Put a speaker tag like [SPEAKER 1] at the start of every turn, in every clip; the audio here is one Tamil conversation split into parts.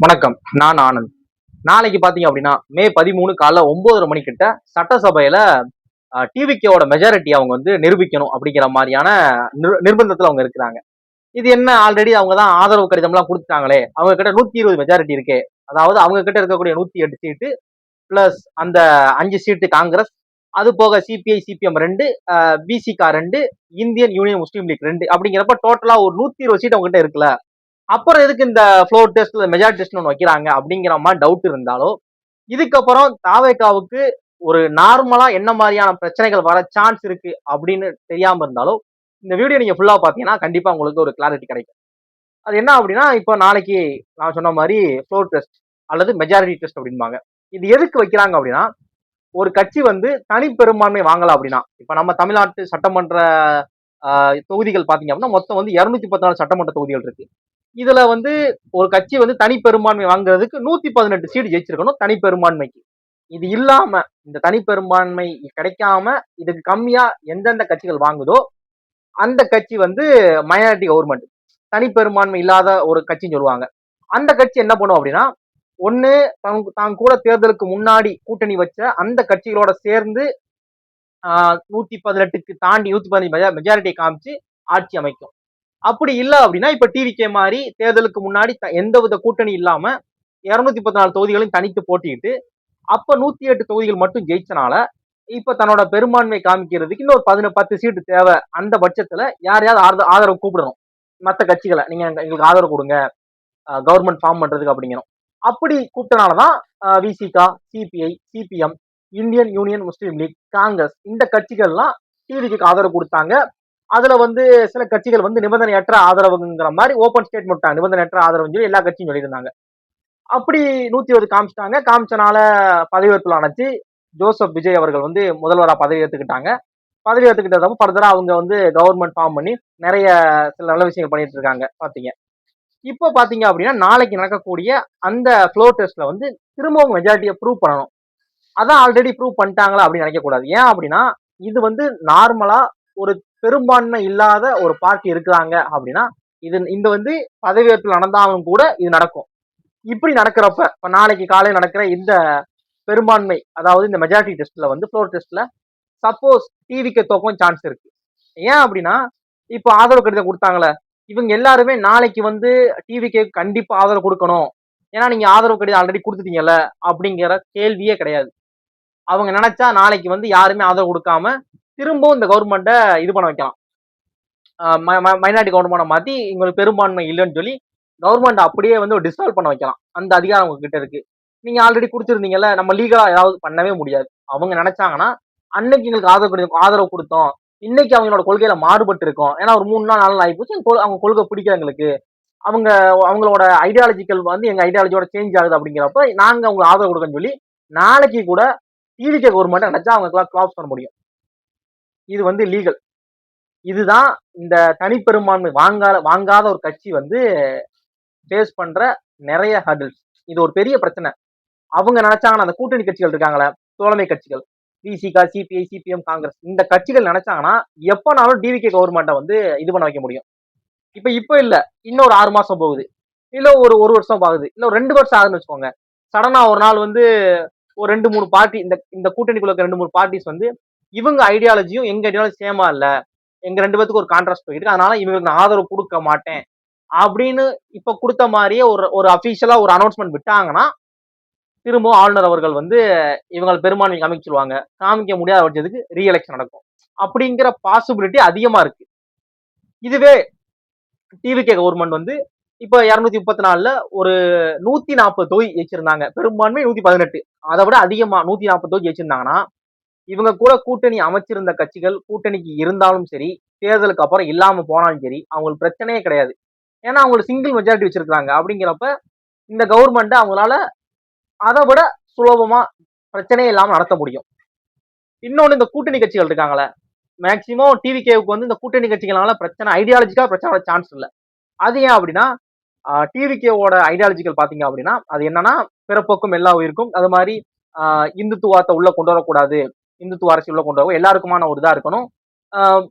[SPEAKER 1] வணக்கம். நான் ஆனந்த். நாளைக்கு பாத்தீங்க அப்படின்னா மே 13 காலைல 9:30 மணிக்கிட்ட சட்டசபையில டிவிகேவோட மெஜாரிட்டி அவங்க வந்து நிரூபிக்கணும் அப்படிங்கிற மாதிரியான நிர்பந்தத்துல அவங்க இருக்கிறாங்க. இது என்ன, ஆல்ரெடி அவங்க தான் ஆதரவு கடிதம் எல்லாம் கொடுத்துட்டாங்களே, அவங்க கிட்ட 120 மெஜாரிட்டி இருக்கே. அதாவது அவங்க கிட்ட இருக்கக்கூடிய 108 சீட்டு பிளஸ் அந்த 5 சீட்டு காங்கிரஸ், அது போக CPI CPM 2, VCK 2, Indian union முஸ்லீம் லீக் 2 அப்படிங்கிறப்ப டோட்டலா ஒரு 120 சீட் அவங்க கிட்ட இருக்குல்ல. அப்புறம் எதுக்கு இந்த ஃப்ளோர் டெஸ்ட் மெஜாரிட்டி டெஸ்ட் ஒன்று வைக்கிறாங்க அப்படிங்கிற மாதிரி டவுட் இருந்தாலும், இதுக்கப்புறம் தாவேகாவுக்கு ஒரு நார்மலா என்ன மாதிரியான பிரச்சனைகள் வர சான்ஸ் இருக்கு அப்படின்னு தெரியாம இருந்தாலும், இந்த வீடியோ நீங்க ஃபுல்லா பாத்தீங்கன்னா கண்டிப்பா உங்களுக்கு ஒரு கிளாரிட்டி கிடைக்கும். அது என்ன அப்படின்னா, இப்போ நாளைக்கு நான் சொன்ன மாதிரி ஃப்ளோர் டெஸ்ட் அல்லது மெஜாரிட்டி டெஸ்ட் அப்படின்பாங்க. இது எதுக்கு வைக்கிறாங்க அப்படின்னா, ஒரு கட்சி வந்து தனி பெரும்பான்மை வாங்கலாம் அப்படின்னா, இப்ப நம்ம தமிழ்நாட்டு சட்டமன்ற தொகுதிகள் பாத்தீங்க அப்படின்னா மொத்தம் வந்து 214 சட்டமன்ற தொகுதிகள் இருக்கு. இதுல வந்து ஒரு கட்சி வந்து தனி பெரும்பான்மை வாங்குறதுக்கு 118 சீட் ஜெயிச்சிருக்கணும் தனி பெரும்பான்மைக்கு. இது இல்லாம, இந்த தனி பெரும்பான்மை கிடைக்காம இதுக்கு கம்மியா எந்தெந்த கட்சிகள் வாங்குதோ அந்த கட்சி வந்து மைனாரிட்டி கவர்மெண்ட், தனி பெரும்பான்மை இல்லாத ஒரு கட்சின்னு சொல்லுவாங்க. அந்த கட்சி என்ன பண்ணும் அப்படின்னா, ஒண்ணு தான் கூட தேர்தலுக்கு முன்னாடி கூட்டணி வச்ச அந்த கட்சிகளோட சேர்ந்து 118க்கு தாண்டி 115 மெஜாரிட்டியை காமிச்சு ஆட்சி அமைக்கும். அப்படி இல்ல அப்படின்னா, இப்ப டிவிகே மாதிரி தேர்தலுக்கு முன்னாடி எந்தவித கூட்டணி இல்லாம 214 தொகுதிகளையும் தனித்து போட்டிட்டு அப்ப 108 தொகுதிகள் மட்டும் ஜெயிச்சனால இப்ப தன்னோட பெரும்பான்மை காமிக்கிறதுக்கு இன்னொரு 10 சீட்டு தேவை. அந்த பட்சத்துல யாரையாவது ஆதரவு கூப்பிடணும், மற்ற கட்சிகளை, நீங்க எங்களுக்கு ஆதரவு கொடுங்க கவர்மெண்ட் ஃபார்ம் பண்றதுக்கு அப்படிங்கிறோம். அப்படி கூப்பிட்டனாலதான் Visika, CBI, CPM, Indian union முஸ்லீம் லீக், காங்கிரஸ் இந்த கட்சிகள்லாம் டிவிக்கு ஆதரவு கொடுத்தாங்க. அதுல வந்து சில கட்சிகள் வந்து நிபந்தனையற்ற ஆதரவுங்கிற மாதிரி ஓபன் ஸ்டேட்மெண்ட், நிபந்தனையற்ற ஆதரவுன்னு சொல்லி எல்லா கட்சியும் சொல்லியிருந்தாங்க. அப்படி 120 காமிச்சிட்டாங்க. காமிச்சனால பதவியேற்பு ஆனச்சு. ஜோசப் விஜய் அவர்கள் வந்து முதல்வரா பதவி ஏற்றுக்கிட்டாங்க. பதவி ஏற்றுக்கிட்டதப்ப ஃபர்தரா அவங்க வந்து கவர்மெண்ட் ஃபார்ம் பண்ணி நிறைய சில நல்ல விஷயங்கள் பண்ணிட்டு இருக்காங்க பாத்தீங்க. இப்போ பாத்தீங்க அப்படின்னா நாளைக்கு நடக்கக்கூடிய அந்த ஃப்ளோர் டெஸ்ட்ல வந்து திரும்பவும் மெஜாரிட்டியை ப்ரூவ் பண்ணணும். அதான் ஆல்ரெடி ப்ரூவ் பண்ணிட்டாங்களா அப்படின்னு நினைக்க கூடாது. ஏன் அப்படின்னா, இது வந்து நார்மலா ஒரு பெரும்பான்மை இல்லாத ஒரு பார்ட்டி இருக்கிறாங்க அப்படின்னா, இந்த வந்து பதவியேற்பு நடந்தாலும் கூட இது நடக்கும். இப்படி நடக்கிறப்ப, இப்ப நாளைக்கு காலையில் நடக்கிற இந்த பெரும்பான்மை, அதாவது இந்த மெஜாரிட்டி டெஸ்ட்ல வந்து ஃப்ளோர் டெஸ்ட்ல சப்போஸ் டிவிக்கு தோக்கவும் சான்ஸ் இருக்கு. ஏன் அப்படின்னா, இப்போ ஆதரவு கடிதம் கொடுத்தாங்களே, இவங்க எல்லாருமே நாளைக்கு வந்து டிவிக்கு கண்டிப்பா ஆதரவு கொடுக்கணும், ஏன்னா நீங்க ஆதரவு கடிதம் ஆல்ரெடி கொடுத்துட்டீங்கல்ல அப்படிங்கிற கேள்வியே கிடையாது. அவங்க நினைச்சா நாளைக்கு வந்து யாருமே ஆதரவு கொடுக்காம திரும்பவும் இந்த கவர்மெண்ட்டை இது பண்ண வைக்கலாம், மைனாரிட்டி கவர்மெண்ட் மாத்தி உங்களுக்கு பெரும்பான்மை இல்லைன்னு சொல்லி கவர்மெண்ட் அப்படியே வந்து டிசால்வ் பண்ண வைக்கலாம். அந்த அதிகாரம் உங்ககிட்ட இருக்கு. நீங்க ஆல்ரெடி கொடுத்துருந்தீங்கல்ல, நம்ம லீகலா ஏதாவது பண்ணவே முடியாது. அவங்க நினைச்சாங்கன்னா அன்னைக்கு எங்களுக்கு ஆதரவு கொடுத்தோம், இன்னைக்கு அவங்களோட கொள்கையில மாறுபட்டு இருக்கோம், ஏன்னா ஒரு 3 நாள் ஆயிப்போச்சு, அவங்க கொள்கை பிடிக்கும் எங்களுக்கு, அவங்க அவங்களோட ஐடியாலஜிக்கல் வந்து எங்க ஐடியாலஜியோட சேஞ்ச் ஆகுது அப்படிங்கிறப்ப நாங்க உங்களுக்கு ஆதரவு கொடுக்கன்னு சொல்லி நாளைக்கு கூட டிவிகே கவர்மெண்ட் நினைச்சா அவங்க கிளாஸ் பண்ண முடியும். இது வந்து லீகல். இதுதான் இந்த தனிப்பெரும்பான்மை வாங்காத ஒரு கட்சி வந்து ஃபேஸ் பண்ற நிறைய ஹர்டில்ஸ். இது ஒரு பெரிய பிரச்சனை. அவங்க நினைச்சாங்கன்னா, அந்த கூட்டணி கட்சிகள் இருக்காங்களே, தோழமை கட்சிகள், விசிகா, சிபிஐ, சிபிஎம், காங்கிரஸ் இந்த கட்சிகள் நினைச்சாங்கன்னா எப்பனாலும் டிவிகே கவர்மெண்ட்டை வந்து இது பண்ண வைக்க முடியும். இப்ப இல்ல, இன்னொரு 6 மாசம் போகுது, இல்ல ஒரு 1 வருஷம் ஆகுது, இல்ல ஒரு 2 வருஷம் ஆகுதுன்னு வச்சுக்கோங்க. சடனா ஒரு நாள் வந்து ஒரு 2-3 பார்ட்டி, இந்த கூட்டணிக்குள்ள இருக்க 2-3 பார்ட்டிஸ் வந்து இவங்க ஐடியாலஜியும் எங்க ஐடியாலஜி சேமா இல்ல, எங்க 2 பேத்துக்கு ஒரு கான்ட்ராஸ்ட் போயிட்டு, அதனால இவங்களுக்கு நான் ஆதரவு கொடுக்க மாட்டேன் அப்படின்னு இப்ப கொடுத்த மாதிரியே ஒரு அபிஷியலா ஒரு அனௌன்ஸ்மெண்ட் விட்டாங்கன்னா திரும்பவும் ஆளுநர் அவர்கள் வந்து இவங்க பெரும்பான்மை காமிச்சிருவாங்க. காமிக்க முடியாத பட்சத்துக்கு ரீஎலெக்ஷன் நடக்கும் அப்படிங்கிற பாசிபிலிட்டி அதிகமா இருக்கு. இதுவே டிவிகே கவர்மெண்ட் வந்து இப்ப 234ல ஒரு 140 தொகுதி ஜெயிச்சிருந்தாங்க, பெரும்பான்மை 118, அதை விட அதிகமா 140 தொகுதி ஜெயிச்சிருந்தாங்கன்னா இவங்க கூட கூட்டணி அமைச்சிருந்த கட்சிகள் கூட்டணிக்கு இருந்தாலும் சரி, தேர்தலுக்கு அப்புறம் இல்லாம போனாலும் சரி, அவங்களுக்கு பிரச்சனையே கிடையாது. ஏன்னா அவங்களுக்கு சிங்கிள் மெஜாரிட்டி வச்சிருக்காங்க. அப்படிங்கிறப்ப இந்த கவர்மெண்ட் அவங்களால அதை விட சுலபமா பிரச்சனையே இல்லாம நடத்த முடியும். இன்னொன்னு, இந்த கூட்டணி கட்சிகள் இருக்காங்களே, மேக்சிமம் டிவிகேவுக்கு வந்து இந்த கூட்டணி கட்சிகளால பிரச்சனை, ஐடியாலஜிக்கா பிரச்சனை சான்ஸ் இல்லை. அது ஏன் அப்படின்னா, டிவிகேவோட ஐடியாலஜிக்கல் பாத்தீங்க அப்படின்னா அது என்னன்னா, பிறப்போக்கும் எல்லா உயிருக்கும், அது மாதிரி இந்துத்துவாத்தை உள்ள கொண்டு வரக்கூடாது, இந்துத்துவ அரசியல் உள்ள கொண்டு வர எல்லாருக்குமான ஒரு இதா இருக்கணும்,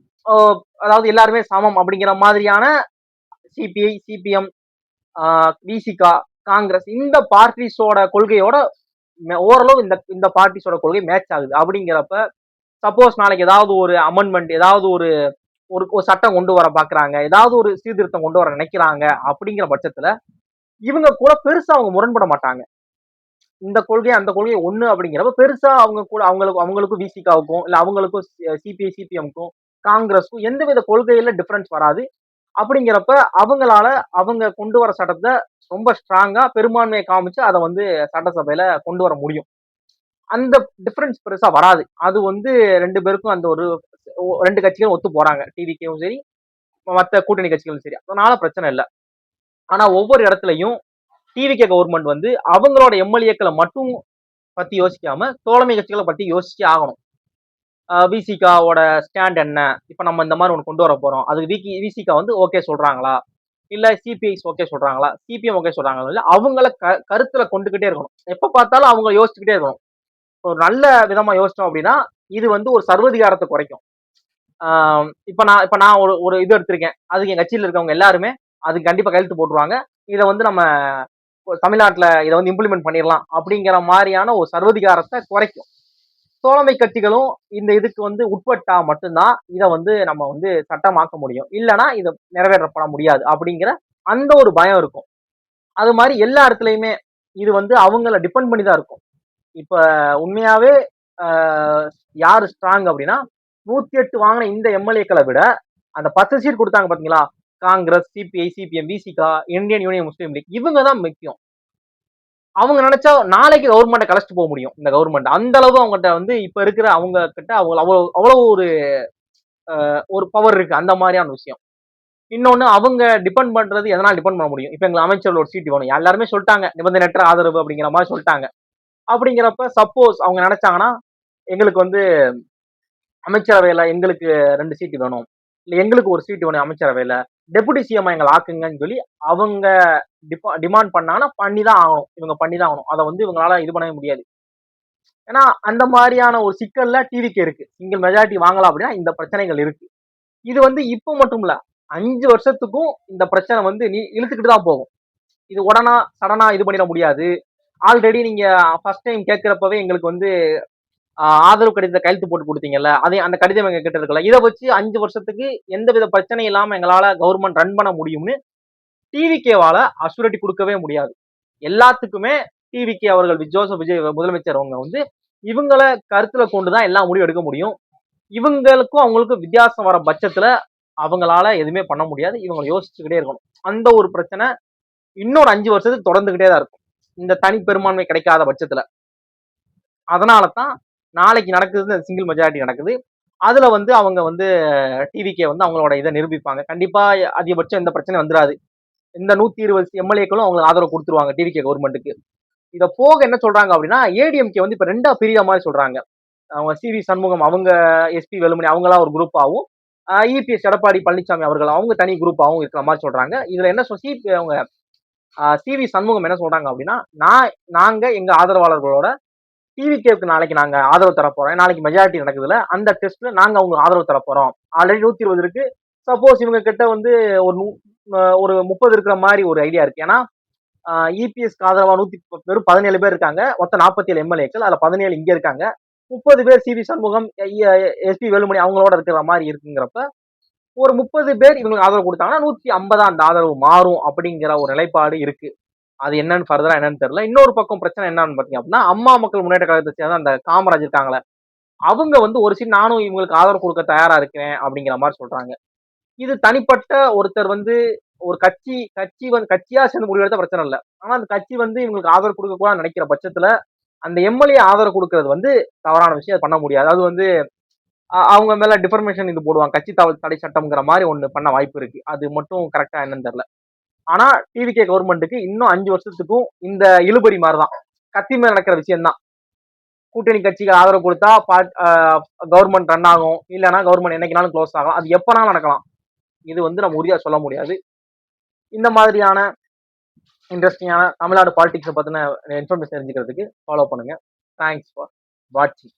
[SPEAKER 1] அதாவது எல்லாருமே சமம் அப்படிங்கிற மாதிரியான சிபிஐ, சிபிஎம், விசிகா, காங்கிரஸ் இந்த பார்ட்டிஸோட கொள்கையோட ஓரளவு இந்த இந்த பார்ட்டிஸோட கொள்கை மேட்ச் ஆகுது. அப்படிங்கிறப்ப சப்போஸ் நாளைக்கு ஏதாவது ஒரு அமெண்ட்மெண்ட், ஏதாவது ஒரு ஒரு சட்டம் கொண்டு வர பாக்குறாங்க, ஏதாவது ஒரு சீர்திருத்தம் கொண்டு வர நினைக்கிறாங்க அப்படிங்கிற பட்சத்துல இவங்க கூட பெருசா அவங்க முரண்பட மாட்டாங்க. இந்த கொள்கை அந்த கொள்கை ஒண்ணு அப்படிங்கிறப்ப பெருசா அவங்க கூட அவங்களுக்கும் விசிகாவுக்கும் இல்ல அவங்களுக்கும் சிபிஐ சிபிஎம்க்கும் காங்கிரஸுக்கும் எந்தவித கொள்கையில டிஃபரன்ஸ் வராது. அப்படிங்கிறப்ப அவங்களால அவங்க கொண்டு வர சட்டத்தை ரொம்ப ஸ்ட்ராங்கா பெரும்பான்மையை காமிச்சு அதை வந்து சட்டசபையில கொண்டு வர முடியும். அந்த டிஃபரன்ஸ் பெருசா வராது. அது வந்து ரெண்டு பேருக்கும் அந்த ஒரு ரெண்டு கட்சிகளும் ஒத்து போறாங்க. டிவிகேவும் சரி, மற்ற கூட்டணி கட்சிகளும் சரி. அதனால பிரச்சனை இல்லை. ஆனா ஒவ்வொரு இடத்துலயும் டிவிகே கவர்மெண்ட் வந்து அவங்களோட எம்எல்ஏக்களை மட்டும் பத்தி யோசிக்காம தோழமை கட்சிகளை பத்தி யோசிச்சு ஆகணும். விசிகாவோட ஸ்டாண்ட் என்ன, இப்ப நம்ம இந்த மாதிரி ஒன்று கொண்டு வர போறோம், அதுக்கு விசிகா வந்து ஓகே சொல்றாங்களா, இல்ல சிபிஐஸ் ஓகே சொல்றாங்களா, சிபிஎம் ஓகே சொல்றாங்களா, இல்ல அவங்கள கருத்துல கொண்டுகிட்டே இருக்கணும். எப்ப பார்த்தாலும் அவங்க யோசிச்சுக்கிட்டே இருக்கணும். ஒரு நல்ல விதமா யோசிச்சோம் அப்படின்னா இது வந்து ஒரு சர்வதிகாரத்தை குறைக்கும். இப்ப நான் ஒரு இது எடுத்திருக்கேன், அதுக்கு என் கட்சியில் இருக்கவங்க எல்லாருமே அதுக்கு கண்டிப்பா கையெழுத்து போட்டுருவாங்க. இதை வந்து நம்ம தமிழ்நாட்டுல இதை வந்து இம்ப்ளிமெண்ட் பண்ணிடலாம் அப்படிங்கிற மாதிரியான ஒரு சர்வதிகாரத்தை குறைக்கும். தோழமை கட்சிகளும் இந்த இதுக்கு வந்து உட்பட்டா மட்டும்தான் இதை வந்து நம்ம வந்து சட்டமாக்க முடியும், இல்லைன்னா இதை நிறைவேற்றப்பட முடியாது அப்படிங்கிற அந்த ஒரு பயம் இருக்கும். அது மாதிரி எல்லா இடத்துலயுமே இது வந்து அவங்கள டிபெண்ட் பண்ணி தான் இருக்கும். இப்ப உண்மையாவே யாரு ஸ்ட்ராங் அப்படின்னா 108 வாங்கின இந்த எம்எல்ஏக்களை விட அந்த 10 சீட் கொடுத்தாங்க பாத்தீங்களா, Congress, CBI, CPM, Visika, Indian union முஸ்லீம் லீக், இவங்க தான் முக்கியம். அவங்க நினைச்சா நாளைக்கு கவர்மெண்ட்டை கலைச்சிட்டு போக முடியும். இந்த கவர்மெண்ட் அந்த அளவு அவங்ககிட்ட வந்து இப்ப இருக்கிற அவங்க கிட்ட அவ்வளவு ஒரு பவர் இருக்கு. அந்த மாதிரியான விஷயம். இன்னொன்னு அவங்க டிபெண்ட் பண்றது எதனால டிபெண்ட் பண்ண முடியும். இப்ப எங்களுக்கு அமைச்சர்கள் ஒரு சீட் வேணும், எல்லாருமே சொல்லிட்டாங்க, நிபந்தனையற்ற ஆதரவு அப்படிங்கிற மாதிரி சொல்லிட்டாங்க. அப்படிங்கிறப்ப சப்போஸ் அவங்க நினைச்சாங்கன்னா எங்களுக்கு வந்து அமைச்சரவையில எங்களுக்கு 2 சீட்டு வேணும், இல்ல எங்களுக்கு ஒரு சீட்டு வேணும் அமைச்சரவையில, டெபுட்டி சிஎம் எங்களை ஆக்குங்கன்னு சொல்லி அவங்க டிமாண்ட் பண்ணாங்கன்னா பண்ணிதான் ஆகணும். இவங்க பண்ணிதான் ஆகணும். அதை வந்து இவங்களால இது பண்ணவே முடியாது. ஏன்னா அந்த மாதிரியான ஒரு சிக்கல்ல டிவிக்கு இருக்கு. சிங்கிள் மெஜாரிட்டி வாங்கலாம் அப்படின்னா இந்த பிரச்சனைகள் இருக்கு. இது வந்து இப்போ மட்டும் இல்ல, 5 வருஷத்துக்கும் இந்த பிரச்சனை வந்து நீ இழுத்துக்கிட்டு தான் போகும். இது உடனே சடனா இது பண்ணிட முடியாது. ஆல்ரெடி நீங்க ஃபர்ஸ்ட் டைம் கேட்கிறப்பவே எங்களுக்கு வந்து ஆதரவு கடிதத்தை கையெழுத்து போட்டு கொடுத்தீங்கல்ல, அதே அந்த கடிதம் எங்க கிட்ட இருக்குல்ல, இதை வச்சு 5 வருஷத்துக்கு எந்தவித பிரச்சனை இல்லாம எங்களால கவர்மெண்ட் ரன் பண்ண முடியும்னு டிவிகேவால அசூரிட்டி கொடுக்கவே முடியாது. எல்லாத்துக்குமே டிவிகே அவர்கள் ஜோசப் விஜய் முதலமைச்சர் அவங்க வந்து இவங்களை கருத்துல கொண்டுதான் எல்லா முடிவும் எடுக்க முடியும். இவங்களுக்கும் அவங்களுக்கும் வித்தியாசம் வர பட்சத்துல அவங்களால எதுவுமே பண்ண முடியாது. இவங்க யோசிச்சுக்கிட்டே இருக்கணும். அந்த ஒரு பிரச்சனை இன்னொரு 5 வருஷத்துக்கு தொடர்ந்துகிட்டே தான் இருக்கும், இந்த தனி பெரும்பான்மை கிடைக்காத பட்சத்துல. அதனாலதான் நாளைக்கு நடக்குது, சிங்கிள் மெஜாரிட்டி நடக்குது. அதுல வந்து அவங்க வந்து டிவிகே வந்து அவங்களோட இதை நிரூபிப்பாங்க. கண்டிப்பா அதிகபட்சம் இந்த பிரச்சனை வந்துடாது. இந்த 120 எம்எல்ஏக்களும் அவங்களுக்கு ஆதரவு கொடுத்துருவாங்க டிவிகே கவர்மெண்ட்டுக்கு. இதை போக என்ன சொல்றாங்க அப்படின்னா ஏடிஎம்கே வந்து இப்ப 2ஆ பிரியா மாதிரி சொல்றாங்க. அவங்க சிவி சண்முகம் அவங்க, எஸ்பி வேலுமணி அவங்களா ஒரு குரூப்பாகவும், இபிஎஸ் எடப்பாடி பழனிசாமி அவர்கள் அவங்க தனி குரூப்பாகவும் இருக்கிற மாதிரி சொல்றாங்க. இதுல என்ன அவங்க சிவி சண்முகம் என்ன சொல்றாங்க அப்படின்னா, நாங்க எங்க ஆதரவாளர்களோட டிவிகேவுக்கு நாளைக்கு நாங்க ஆதரவு தரப்போறோம், நாளைக்கு மெஜாரிட்டி நடக்குதுல அந்த டெஸ்ட்ல நாங்க அவங்க ஆதரவு தரப்போறோம். ஆல்ரெடி 120 இருக்கு. சப்போஸ் இவங்க கிட்ட வந்து ஒரு 30 இருக்கிற மாதிரி ஒரு ஐடியா இருக்கு. ஏன்னா இபிஎஸ்க்கு ஆதரவா வெறும் 17 பேர் இருக்காங்க, மொத்தம் 47 எம்எல்ஏக்கள், அதுல 17 இங்க இருக்காங்க, 30 பேர் சிவி சண்முகம், எஸ்பி வேலுமணி அவங்களோட இருக்கிற மாதிரி இருக்குங்கிறப்ப ஒரு 30 பேர் இவங்களுக்கு ஆதரவு கொடுத்தாங்கன்னா 150 அந்த ஆதரவு மாறும் அப்படிங்கிற ஒரு நிலைப்பாடு இருக்கு. அது என்னன்னு ஃபர்தரா என்னன்னு தெரியல. இன்னொரு பக்கம் பிரச்சனை என்னன்னு பாத்தீங்க அப்படின்னா, அம்மா மக்கள் முன்னேற்ற கழகத்தை சேர்ந்த அந்த காமராஜ் இருக்காங்களே, அவங்க வந்து ஒரு சீட் நானும் இவங்களுக்கு ஆதரவு கொடுக்க தயாரா இருக்கிறேன் அப்படிங்கிற மாதிரி சொல்றாங்க. இது தனிப்பட்ட ஒருத்தர் வந்து ஒரு கட்சி வந்து கட்சியா சேர்ந்து முடிவெடுத்த பிரச்சனை இல்லை. ஆனா அந்த கட்சி வந்து இவங்களுக்கு ஆதரவு கொடுக்க கூட நினைக்கிற பட்சத்துல அந்த எம்எல்ஏ ஆதரவு கொடுக்கறது வந்து தவறான விஷயம், பண்ண முடியாது. அது வந்து அவங்க மேல டிஃபர்மேஷன் இது போடுவாங்க, கட்சி தடை சட்டம்ங்கிற மாதிரி ஒண்ணு பண்ண வாய்ப்பு இருக்கு. அது மட்டும் கரெக்டா என்னன்னு தெரியல. ஆனா டிவிகே கவர்மெண்ட்டுக்கு இன்னும் 5 வருஷத்துக்கும் இந்த இழுபறி மாதிரிதான், கத்தி மேல நடக்கிற விஷயம் தான். கூட்டணி கட்சிகள் ஆதரவு கொடுத்தா கவர்மெண்ட் ரன் ஆகும், இல்லைன்னா கவர்மெண்ட் என்னைக்குனாலும் க்ளோஸ் ஆகும். அது எப்பனாலும் நடக்கலாம். இது வந்து நம்ம உறுதியா சொல்ல முடியாது. இந்த மாதிரியான இன்ட்ரெஸ்டிங்கான தமிழ்நாடு பாலிடிக்ஸை பத்தின இன்ஃபர்மேஷன் தெரிஞ்சுக்கிறதுக்கு ஃபாலோ பண்ணுங்க. தேங்க்ஸ் ஃபார் வாட்சிங்.